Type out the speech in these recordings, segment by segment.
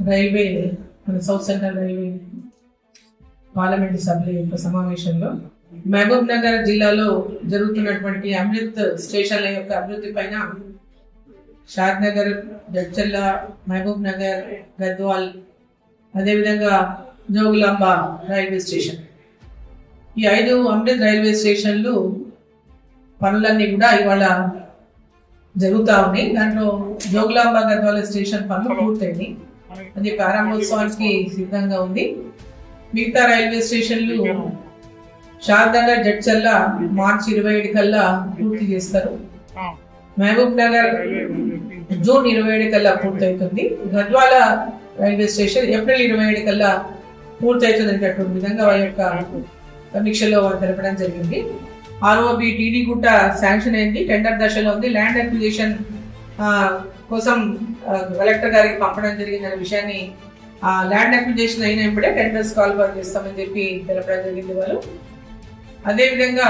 Railway మన south central railway parliament సభ్యుల యొక్క సమావేశంలో మహబూబ్ నగర్ జిల్లాలో జరుగుతున్నటువంటి అమృత్ స్టేషన్ల యొక్క అభివృద్ధి పైన షాద్ నగర్, జడ్చర్ల, మహబూబ్ నగర్, గద్వాల్, అదేవిధంగా జోగులాంబ రైల్వే స్టేషన్, ఈ 5 అమృత్ రైల్వే స్టేషన్లు పనులన్నీ కూడా ఇవాళ జరుగుతూ ఉన్నాయి. దాంట్లో జోగులాంబ గద్వాల స్టేషన్ పనులు పూర్తయింది, అది ప్రారంభోత్సవానికి సిద్ధంగా ఉంది. మిగతా రైల్వే స్టేషన్లు షాద్ నగర్, జడ్చర్ల మార్చి 27 కల్లా పూర్తి చేస్తారు. మహబూబ్ నగర్ జూన్ 27 కల్లా పూర్తవుతుంది. గద్వాల రైల్వే స్టేషన్ ఏప్రిల్ 27 కల్లా పూర్తవుతుంది అనేటటువంటి విధంగా వారి యొక్క సమీక్షలో తెలపడం జరిగింది. ఆర్ఓబి టీడీ గుట్ట శాంక్షన్ అయింది, టెండర్ దశలో ఉంది. ల్యాండ్ అక్విజిషన్ కోసం కలెక్టర్ గారికి పంపడం జరిగిందనే విషయాన్ని, ల్యాండ్ అక్విజిషన్ అయినప్పుడే టెండర్స్ కాల్ చేస్తామని చెప్పి తెలపడం జరిగింది వాళ్ళు. అదేవిధంగా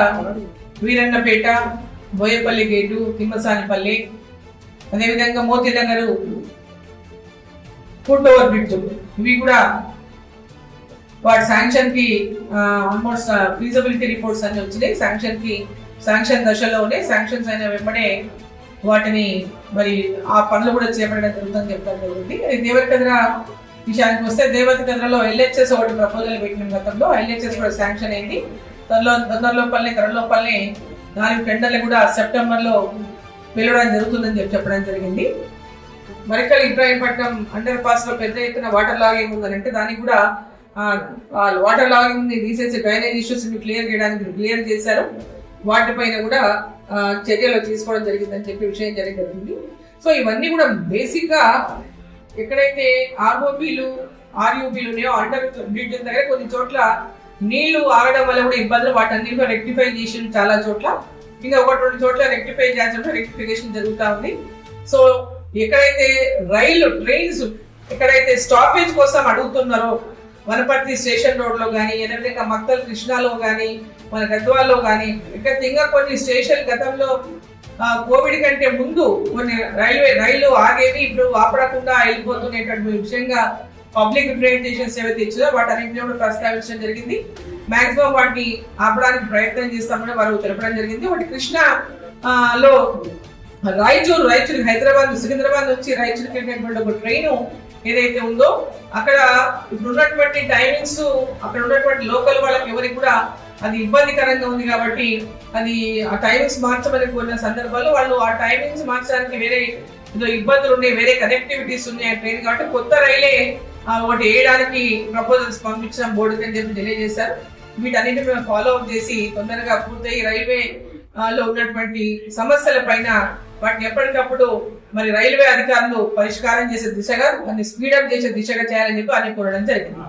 వీరన్నపేట, బోయపల్లి గేటు, తిమ్మసానిపల్లి, అదేవిధంగా మోతీనగర్ ఫుట్ ఓవర్ బ్రిడ్జ్, ఇవి కూడా వాటి శాంక్షన్ కి ఆల్మోస్ట్ ఫీజిబిలిటీ రిపోర్ట్స్ అన్ని వచ్చినాయి. శాంక్షన్ దశలో ఉన్నాయి. శాంక్షన్స్ అయిన వెంబడే వాటిని మరి ఆ పనులు కూడా చేపట్టడం జరుగుతుందని చెప్పడం జరిగింది. దేవరకద్ర విషయానికి వస్తే, దేవరకద్రలో ఎల్హెచ్ఎస్ ఒకటి ప్రపోజల్ పెట్టిన గతంలో, ఎల్హెచ్ఎస్ కూడా శాంక్షన్ అయింది. త్వరలోపలనే దానికి టెండర్లు కూడా సెప్టెంబర్లో పిలవడం జరుగుతుందని చెప్పడం జరిగింది. మరికల్ ఇబ్రాహీంపట్నం అండర్ పాస్ లో పెద్ద ఎత్తున వాటర్ లాగింగ్ ఉందనంటే దానికి కూడా వాటర్ లాగింగ్ ని తీసేసి డ్రైనేజ్ ఇష్యూస్ ని క్లియర్ చేశారు. వాటిపైన కూడా చర్యలు తీసుకోవడం జరిగిందని చెప్పి విషయం జరిగింది. సో ఇవన్నీ కూడా బేసిక్ గా ఎక్కడైతే ఆర్ఓబీలు, ఆర్యూబీలు ఉన్నాయో, అండర్ బ్రిడ్జ్ దగ్గర కొన్ని చోట్ల నీళ్లు ఆగడం వల్ల కూడా ఇబ్బందులు, వాటన్ని కూడా రెక్టిఫై చేసి చాలా చోట్ల, ఇంకా 1-2 చోట్ల రెక్టిఫై చేయాల్సిన రెక్టిఫికేషన్ జరుగుతూ ఉంది. సో ఎక్కడైతే ట్రైన్స్ ఎక్కడైతే స్టాపేజ్ కోసం అడుగుతున్నారో, వనపర్తి స్టేషన్ రోడ్ లో కానీ, అదేవిధంగా మక్తల్ కృష్ణాలో కానీ, మన గద్వాల్లో కానీ, ఇక్కడ ఇంకా కొన్ని స్టేషన్ గతంలో కోవిడ్ కంటే ముందు కొన్ని రైళ్లు ఆగేవి, ఇప్పుడు ఆపడకుండా వెళ్ళిపోతున్నటువంటి విషయంగా పబ్లిక్ రిప్రజెంటేషన్స్ ఏవైతే ఇచ్చారో వాటన్నింటినీ కూడా ప్రస్తావించడం జరిగింది. మాక్సిమం వాటిని ఆపడానికి ప్రయత్నం చేస్తామని వారు తెలపడం జరిగింది. ఒకటి కృష్ణ లో రాయచూరు హైదరాబాద్, సికింద్రాబాద్ నుంచి రాయచూరుకి వెళ్ళినటువంటి ఒక ట్రైన్ ఏదైతే ఉందో, అక్కడ ఇప్పుడు ఉన్నటువంటి టైమింగ్స్, అక్కడ ఉన్నటువంటి లోకల్ వాళ్ళకి ఎవరికి కూడా అది ఇబ్బందికరంగా ఉంది కాబట్టి అది ఆ టైమింగ్స్ మార్చమని కోరిన సందర్భాల్లో వాళ్ళు ఆ టైమింగ్స్ మార్చడానికి వేరే ఇబ్బందులు ఉన్నాయి, వేరే కనెక్టివిటీస్ ఉన్నాయి ఆ ట్రైన్, కాబట్టి కొత్త రైలే ఒకటి వేయడానికి ప్రపోజల్స్ పంపించడం బోర్డుకి అని చెప్పి తెలియజేశారు. వీటన్నిటిని మేము ఫాలో అప్ చేసి తొందరగా పూర్తయి రైల్వే లో ఉన్నటువంటి సమస్యల పైన వాటిని ఎప్పటికప్పుడు మరి రైల్వే అధికారులు పరిష్కారం చేసే దిశగా, దాన్ని స్పీడప్ చేసే దిశగా చేయాలని చెప్పి అని కోరడం జరిగింది.